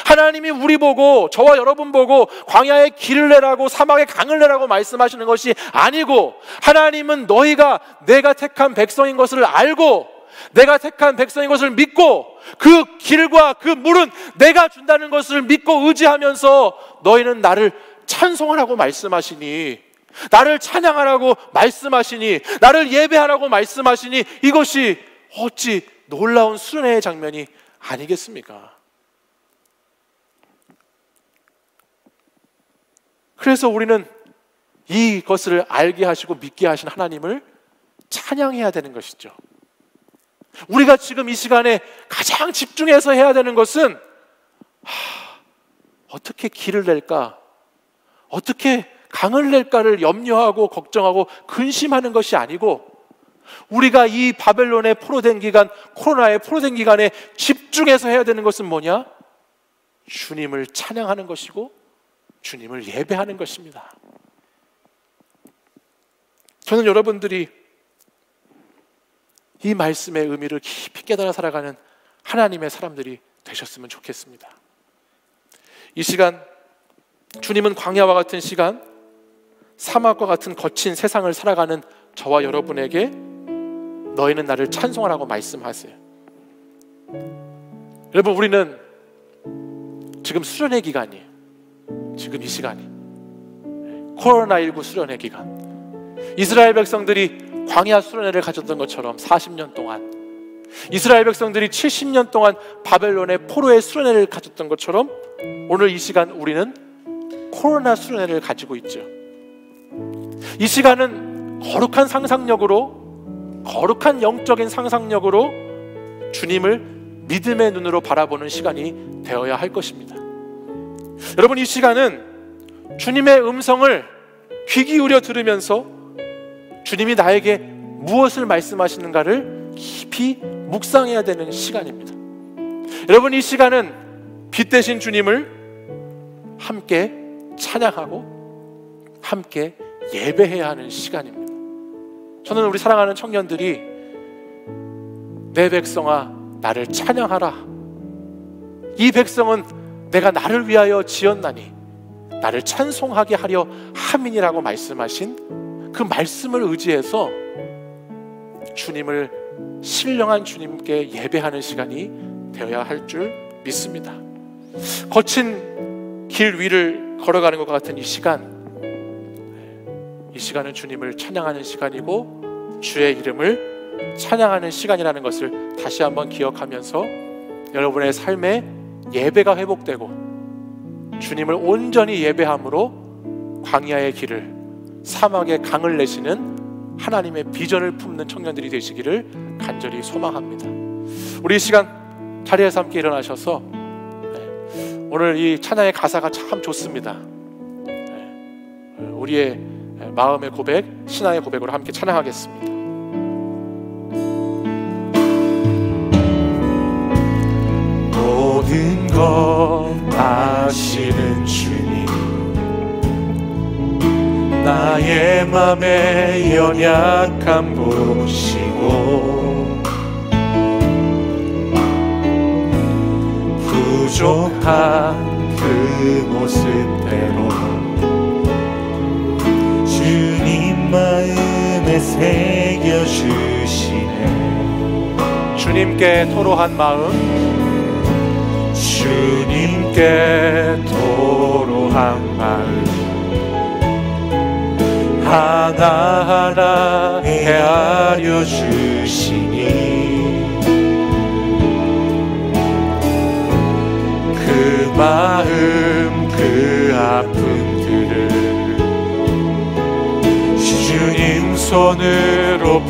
하나님이 우리 보고, 저와 여러분 보고 광야에 길을 내라고, 사막에 강을 내라고 말씀하시는 것이 아니고, 하나님은 너희가 내가 택한 백성인 것을 알고, 내가 택한 백성인 것을 믿고, 그 길과 그 물은 내가 준다는 것을 믿고 의지하면서 너희는 나를 찬송하라고 말씀하시니, 나를 찬양하라고 말씀하시니, 나를 예배하라고 말씀하시니, 이것이 어찌 놀라운 수련회의 장면이 아니겠습니까? 그래서 우리는 이것을 알게 하시고 믿게 하신 하나님을 찬양해야 되는 것이죠. 우리가 지금 이 시간에 가장 집중해서 해야 되는 것은 어떻게 길을 낼까, 어떻게 강을 낼까를 염려하고 걱정하고 근심하는 것이 아니고, 우리가 이 바벨론에 포로된 기간, 코로나에 포로된 기간에 집중해서 해야 되는 것은 뭐냐? 주님을 찬양하는 것이고 주님을 예배하는 것입니다. 저는 여러분들이 이 말씀의 의미를 깊이 깨달아 살아가는 하나님의 사람들이 되셨으면 좋겠습니다. 이 시간, 주님은 광야와 같은 시간, 사막과 같은 거친 세상을 살아가는 저와 여러분에게 너희는 나를 찬송하라고 말씀하세요. 여러분, 우리는 지금 수련회 기간이에요. 지금 이 시간이 코로나19 수련회 기간, 이스라엘 백성들이 광야 수련회를 가졌던 것처럼 40년 동안, 이스라엘 백성들이 70년 동안 바벨론의 포로의 수련회를 가졌던 것처럼, 오늘 이 시간 우리는 코로나 수련회를 가지고 있죠. 이 시간은 거룩한 상상력으로, 거룩한 영적인 상상력으로 주님을 믿음의 눈으로 바라보는 시간이 되어야 할 것입니다. 여러분, 이 시간은 주님의 음성을 귀 기울여 들으면서 주님이 나에게 무엇을 말씀하시는가를 깊이 묵상해야 되는 시간입니다. 여러분, 이 시간은 빛 대신 주님을 함께 찬양하고 함께 예배해야 하는 시간입니다. 저는 우리 사랑하는 청년들이 내 백성아 나를 찬양하라, 이 백성은 내가 나를 위하여 지었나니 나를 찬송하게 하려 함이니라고 말씀하신 그 말씀을 의지해서 주님을, 신령한 주님께 예배하는 시간이 되어야 할 줄 믿습니다. 거친 길 위를 걸어가는 것 같은 이 시간, 이 시간은 주님을 찬양하는 시간이고 주의 이름을 찬양하는 시간이라는 것을 다시 한번 기억하면서 여러분의 삶에 예배가 회복되고 주님을 온전히 예배함으로 광야의 길을, 사막의 강을 내시는 하나님의 비전을 품는 청년들이 되시기를 간절히 소망합니다. 우리 이 시간 자리에서 함께 일어나셔서 오늘 이 찬양의 가사가 참 좋습니다. 우리의 마음의 고백, 신앙의 고백으로 함께 찬양하겠습니다. 모든 것 아시는 주님, 나의 맘의 연약함 보시고 부족한 그 모습대로 주님 마음에 새겨주시네. 주님께 토로한 마음, 주님께 토로한 마음 하나하나 헤아려 주시니 그 마음 그 아픔들을 주님 손으로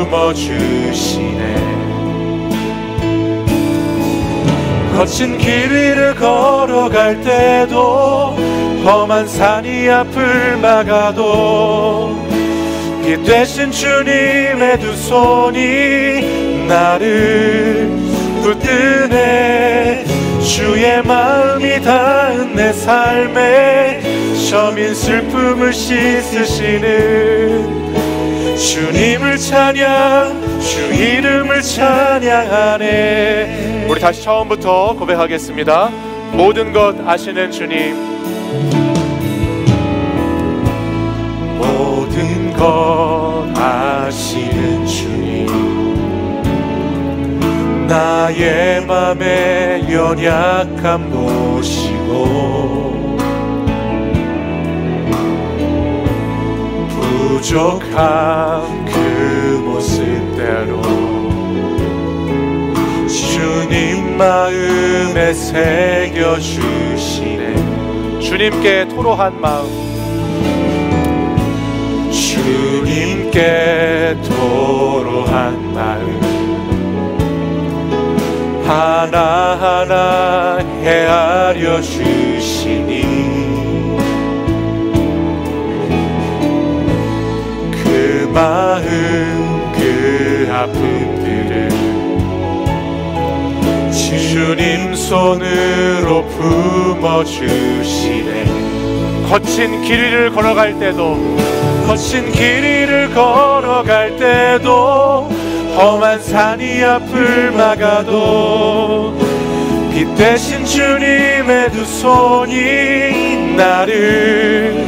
품어주시네. 거친 길 위를 걸어갈 때도 험한 산이 앞을 막아도 빛 되신 주님의 두 손이 나를 붙드네. 주의 마음이 닿은 내 삶에 저민 슬픔을 씻으시는 주님을 찬양, 주 이름을 찬양하네. 우리 다시 처음부터 고백하겠습니다. 모든 것 아시는 주님, 모든 것 아시는 주님, 나의 맘의 연약함 보시고 부족한 그 모습대로 주님 마음에 새겨주시네. 주님께 토로한 마음, 주님께 토로한 마음 하나하나 헤아려 주시니 그 마음 그 아픔들을 주님 손으로 품어주시네. 거친 길 위를 걸어갈 때도, 거친 길 위를 걸어갈 때도 험한 산이 앞을 막아도 빛 대신 주님의 두 손이 나를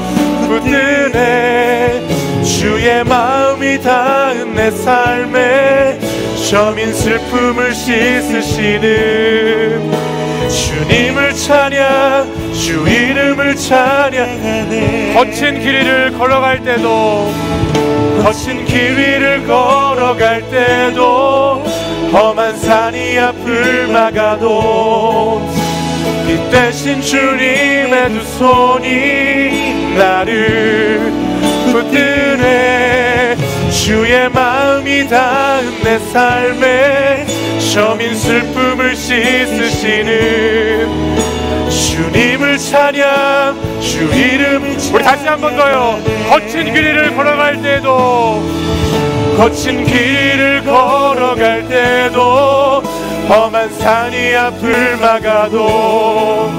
붙드네. 주의 마음이 닿은 내 삶에 저민 슬픔을 씻으시는 주님을 찬양, 주 이름을 찬양하네. 거친 길 위를 걸어갈 때도, 거친 길 위를 걸어갈 때도 험한 산이 앞을 막아도 빛 대신 주님의 두 손이 나를 붙드네. 주의 마음이 닿은 내 삶에 저민 슬픔을 씻으시는 주님을 찬양, 주 이름을 찬양. 우리 다시 한 번 더요. 거친 길 위를 걸어갈 때도, 거친 길을 걸어갈 때도 험한 산이 앞을 막아도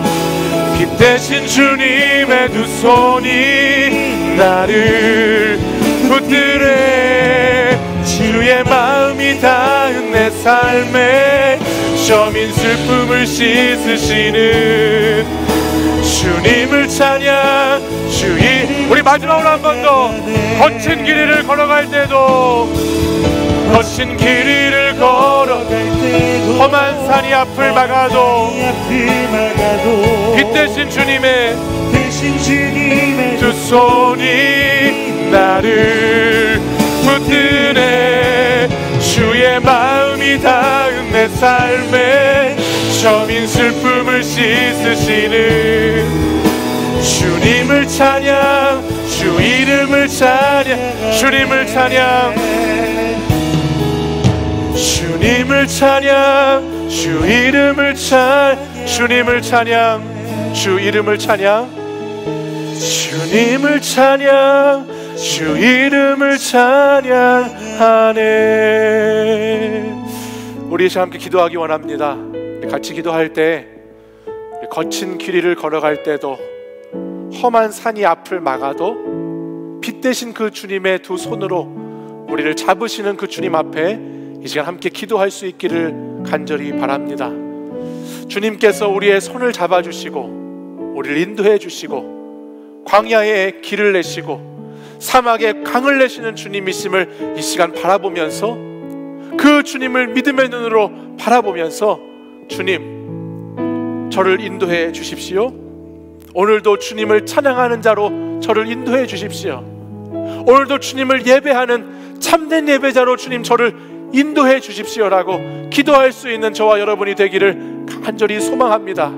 빛 대신 주님의 두 손이 나를 붙드네. 주의 마음이 닿은 내 삶에 저민 슬픔을 씻으시는 주님을 찬양, 주의. 우리 마지막으로 한 번 더. 거친 길 위를 걸어갈 때도, 거친 길 위를 걸어갈 때도 험한 산이 앞을 막아도 빛 대신 주님의 두 손이 나를 붙드네. 주의 마음이 닿은 내 삶에 저민 슬픔을 씻으시는 주님을 찬양, 주 이름을 찬양, 주님을 찬양, 주님을 찬양, 주 이름을 찬양, 주님을 찬양, 주 이름을 찬양, 주님을 찬양, 주 이름을 찬양하네. 우리 이제 함께 기도하기 원합니다. 같이 기도할 때 거친 길 위를 걸어갈 때도 험한 산이 앞을 막아도 빛 대신 그 주님의 두 손으로 우리를 잡으시는 그 주님 앞에 이 시간 함께 기도할 수 있기를 간절히 바랍니다. 주님께서 우리의 손을 잡아주시고 우리를 인도해 주시고 광야에 길을 내시고 사막에 강을 내시는 주님이심을 이 시간 바라보면서 그 주님을 믿음의 눈으로 바라보면서 주님, 저를 인도해 주십시오. 오늘도 주님을 찬양하는 자로 저를 인도해 주십시오. 오늘도 주님을 예배하는 참된 예배자로 주님 저를 인도해 주십시오라고 기도할 수 있는 저와 여러분이 되기를 간절히 소망합니다.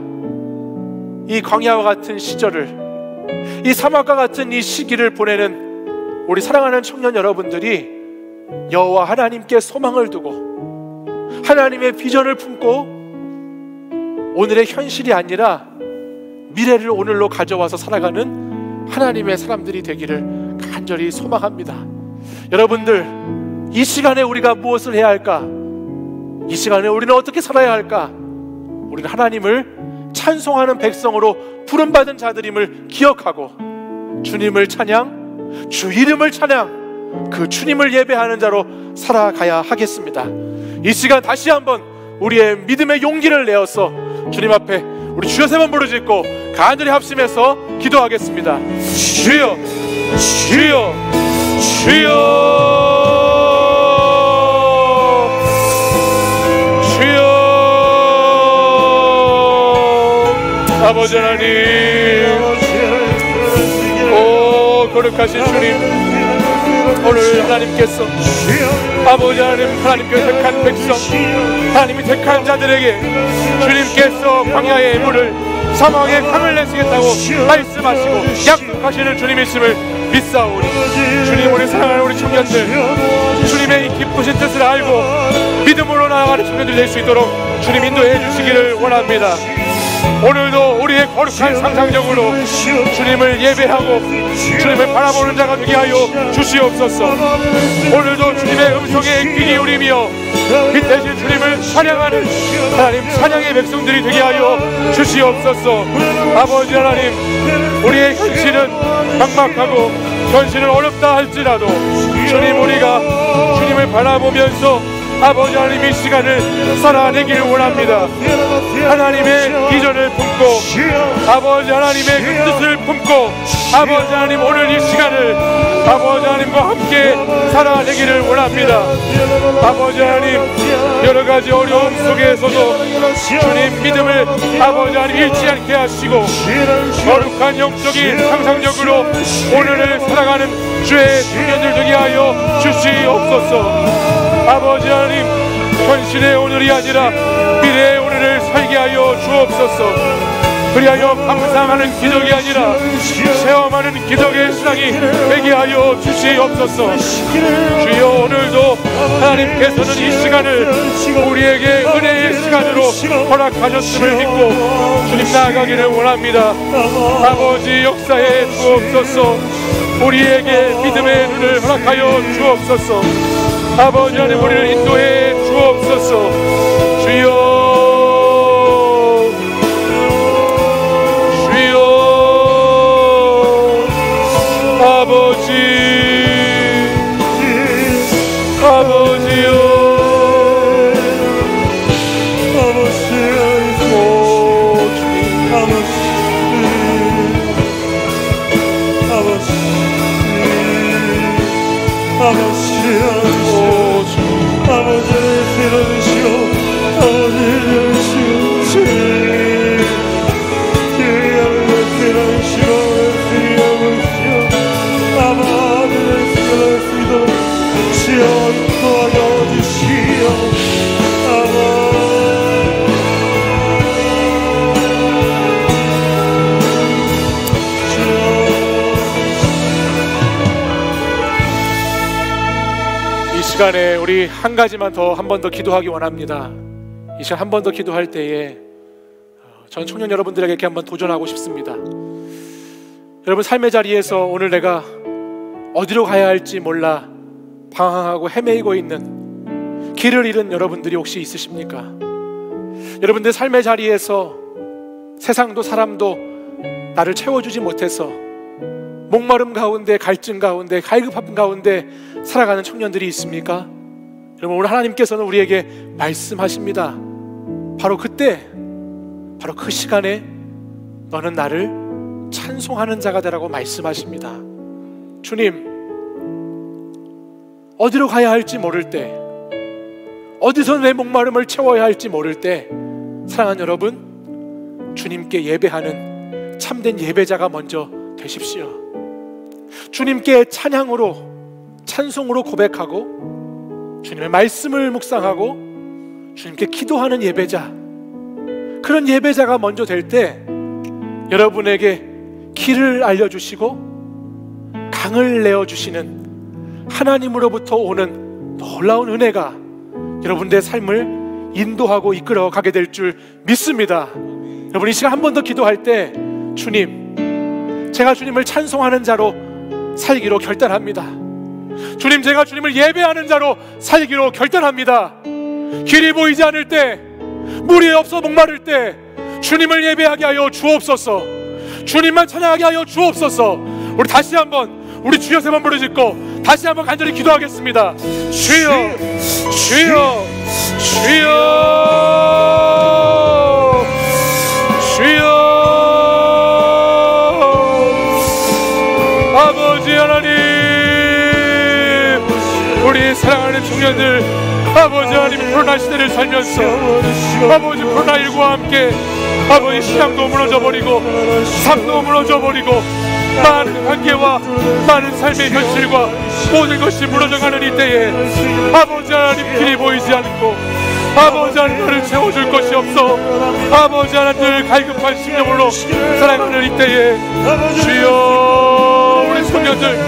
이 광야와 같은 시절을, 이 사막과 같은 이 시기를 보내는 우리 사랑하는 청년 여러분들이 여호와 하나님께 소망을 두고 하나님의 비전을 품고 오늘의 현실이 아니라 미래를 오늘로 가져와서 살아가는 하나님의 사람들이 되기를 간절히 소망합니다. 여러분들, 이 시간에 우리가 무엇을 해야 할까? 이 시간에 우리는 어떻게 살아야 할까? 우리는 하나님을 찬송하는 백성으로 부름받은 자들임을 기억하고 주님을 찬양, 주 이름을 찬양, 그 주님을 예배하는 자로 살아가야 하겠습니다. 이 시간 다시 한번 우리의 믿음의 용기를 내어서 주님 앞에 우리 주여 세 번 부르짖고 간절히 합심해서 기도하겠습니다. 주여, 주여, 주여, 주여. 아버지 하나님, 오 거룩하신 주님, 오늘 하나님께서 아버지 하나님께 택한 백성, 하나님이 택한 자들에게 주님께서 광야의 물을, 사막의 강을 내시겠다고 말씀하시고 약속하시는 주님이심을 믿사오니 주님, 우리 사랑하는 우리 청년들, 주님의 이 기쁘신 뜻을 알고 믿음으로 나아가는 청년들 될 수 있도록 주님 인도해 주시기를 원합니다. 오늘도 우리의 거룩한 상상력으로 주님을 예배하고 주님을 바라보는 자가 되게 하여 주시옵소서. 오늘도 주님의 음성에 귀 기울이며 빛대신 주님을 찬양하는 하나님 찬양의 백성들이 되게 하여 주시옵소서. 아버지 하나님, 우리의 현실은 막막하고 현실은 어렵다 할지라도 주님, 우리가 주님을 바라보면서 아버지 하나님 이 시간을 살아내기를 원합니다. 하나님의 비전을 품고 아버지 하나님의 그 뜻을 품고 아버지 하나님, 오늘 이 시간을 아버지 하나님과 함께 살아내기를 원합니다. 아버지 하나님, 여러 가지 어려움 속에서도 주님 믿음을 아버지 하나님 잃지 않게 하시고 거룩한 영적인 상상력으로 오늘을 살아가는 주의 청년들 되게 하여 주시옵소서. 아버지 하나님, 현실의 오늘이 아니라 미래의 오늘을 살게 하여 주옵소서. 그리하여 감상하는 기적이 아니라 체험하는 기적의 신앙이 되게 하여 주시옵소서. 주여, 오늘도 하나님께서는 이 시간을 우리에게 은혜의 시간으로 허락하셨음을 믿고 주님 나아가기를 원합니다. 아버지, 역사에 주옵소서. 우리에게 믿음의 눈을 허락하여 주옵소서. 아버지 하나님, 우리를 인도해 주옵소서. 주여, 아버지, 아버지요, 아버지를 들어주시오, 아버지를 들어주시오, 주여를 들어주시오, 아버지를 들어주시오, 주여 인도하여 주시오. 이 시간에 우리 한 가지만 더, 한 번 더 기도하기 원합니다. 이 시간 한 번 더 기도할 때에 전 청년 여러분들에게 이렇게 한번 도전하고 싶습니다. 여러분, 삶의 자리에서 오늘 내가 어디로 가야 할지 몰라 방황하고 헤매이고 있는, 길을 잃은 여러분들이 혹시 있으십니까? 여러분들 삶의 자리에서 세상도 사람도 나를 채워주지 못해서 목마름 가운데, 갈증 가운데, 갈급함 가운데 살아가는 청년들이 있습니까? 여러분, 오늘 하나님께서는 우리에게 말씀하십니다. 바로 그때, 바로 그 시간에 너는 나를 찬송하는 자가 되라고 말씀하십니다. 주님, 어디로 가야 할지 모를 때, 어디서 내 목마름을 채워야 할지 모를 때, 사랑하는 여러분, 주님께 예배하는 참된 예배자가 먼저 되십시오. 주님께 찬양으로, 찬송으로 고백하고 주님의 말씀을 묵상하고 주님께 기도하는 예배자, 그런 예배자가 먼저 될 때 여러분에게 길을 알려주시고 강을 내어주시는 하나님으로부터 오는 놀라운 은혜가 여러분들의 삶을 인도하고 이끌어 가게 될 줄 믿습니다. 여러분, 이 시간 한 번 더 기도할 때 주님, 제가 주님을 찬송하는 자로 살기로 결단합니다. 주님, 제가 주님을 예배하는 자로 살기로 결단합니다. 길이 보이지 않을 때, 물이 없어 목마를 때 주님을 예배하게 하여 주옵소서. 주님만 찬양하게 하여 주옵소서. 우리 다시 한번 우리 주여 세 번 부르짖고 다시 한번 간절히 기도하겠습니다. 주여, 주여, 주여, 주여. 아버지 하나님, 우리 사랑하는 청년들, 아버지 하나님, 코로나 시대를 살면서 아버지 코로나19와 함께 아버지 신앙도 무너져버리고 삶도 무너져버리고 많은 관계와 많은 삶의 현실과 모든 것이 무너져가는 이때에 아버지 하나님, 길이 보이지 않고 아버지 하나님, 나를 채워줄 것이 없어 아버지 하나님, 늘 갈급한 심령으로 살아가는 이때에 주여, 우리 청년들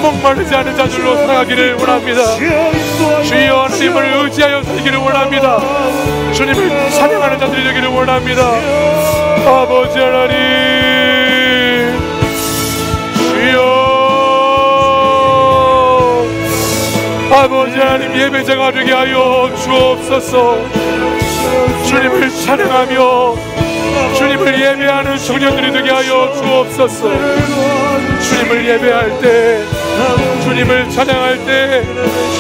목마르지 않은 자들로 살아가기를 원합니다. 주여, 하나님을 의지하여 살기를 원합니다. 주님을 찬양하는 자들이 되기를 원합니다. 아버지 하나님, 주여, 아버지 하나님, 예배자가 되게 하여 주옵소서. 주님을 찬양하며 주님을 예배하는 청년들이 되게 하여 주옵소서. 주님을 예배할 때, 주님을 찬양할 때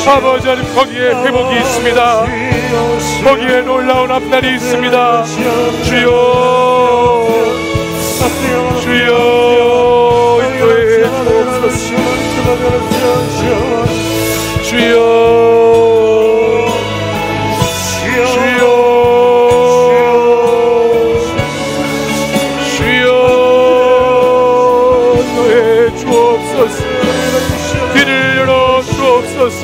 아버지 하나님, 거기에 회복이 있습니다. 거기에 놀라운 앞날이 있습니다. 주여, 주여, 인도해 주옵소서. 주여, 주여, 주여, 인도해 주옵소서. 길을 열어 주옵소서.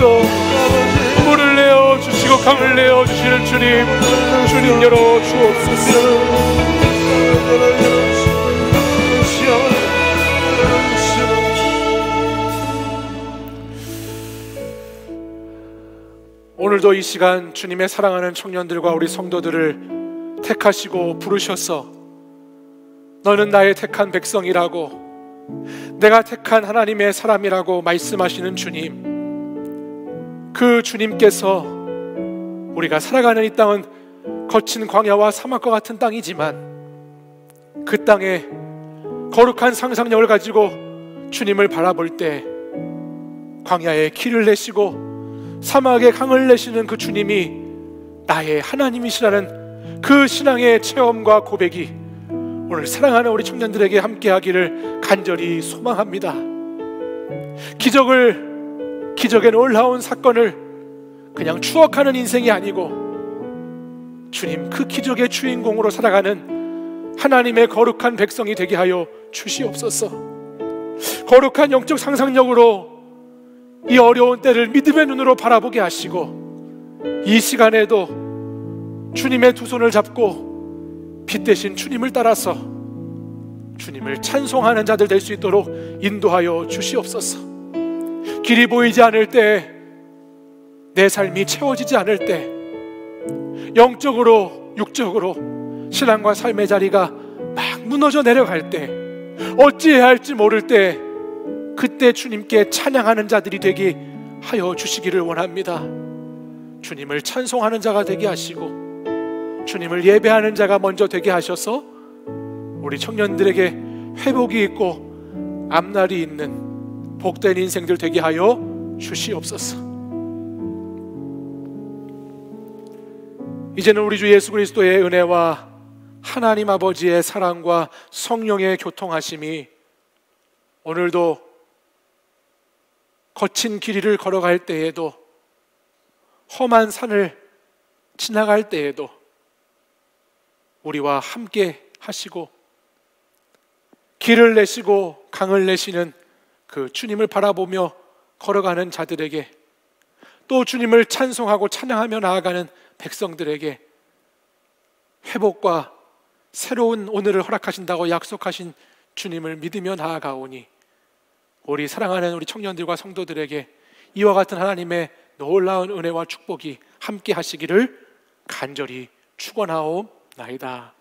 물을 내어 주시고 강을 내어 주시는 주님, 주님 열어 주옵소서. 오늘도 이 시간 주님의 사랑하는 청년들과 우리 성도들을 택하시고 부르셔서 너는 나의 택한 백성이라고, 내가 택한 하나님의 사람이라고 말씀하시는 주님, 그 주님께서 우리가 살아가는 이 땅은 거친 광야와 사막과 같은 땅이지만 그 땅에 거룩한 상상력을 가지고 주님을 바라볼 때 광야에 길을 내시고 사막에 강을 내시는 그 주님이 나의 하나님이시라는 그 신앙의 체험과 고백이 오늘 사랑하는 우리 청년들에게 함께하기를 간절히 소망합니다. 기적의 놀라운 사건을 그냥 추억하는 인생이 아니고 주님, 그 기적의 주인공으로 살아가는 하나님의 거룩한 백성이 되게 하여 주시옵소서. 거룩한 영적 상상력으로 이 어려운 때를 믿음의 눈으로 바라보게 하시고 이 시간에도 주님의 두 손을 잡고 빛 대신 주님을 따라서 주님을 찬송하는 자들 될 수 있도록 인도하여 주시옵소서. 길이 보이지 않을 때, 내 삶이 채워지지 않을 때, 영적으로 육적으로 신앙과 삶의 자리가 막 무너져 내려갈 때, 어찌해야 할지 모를 때, 그때 주님께 찬양하는 자들이 되게 하여 주시기를 원합니다. 주님을 찬송하는 자가 되게 하시고 주님을 예배하는 자가 먼저 되게 하셔서 우리 청년들에게 회복이 있고 앞날이 있는 복된 인생들 되게 하여 주시옵소서. 이제는 우리 주 예수 그리스도의 은혜와 하나님 아버지의 사랑과 성령의 교통하심이 오늘도 거친 길 위를 걸어갈 때에도, 험한 산을 지나갈 때에도 우리와 함께 하시고 길을 내시고 강을 내시는 그 주님을 바라보며 걸어가는 자들에게, 또 주님을 찬송하고 찬양하며 나아가는 백성들에게 회복과 새로운 오늘을 허락하신다고 약속하신 주님을 믿으며 나아가오니, 우리 사랑하는 우리 청년들과 성도들에게 이와 같은 하나님의 놀라운 은혜와 축복이 함께 하시기를 간절히 축원하옵나이다.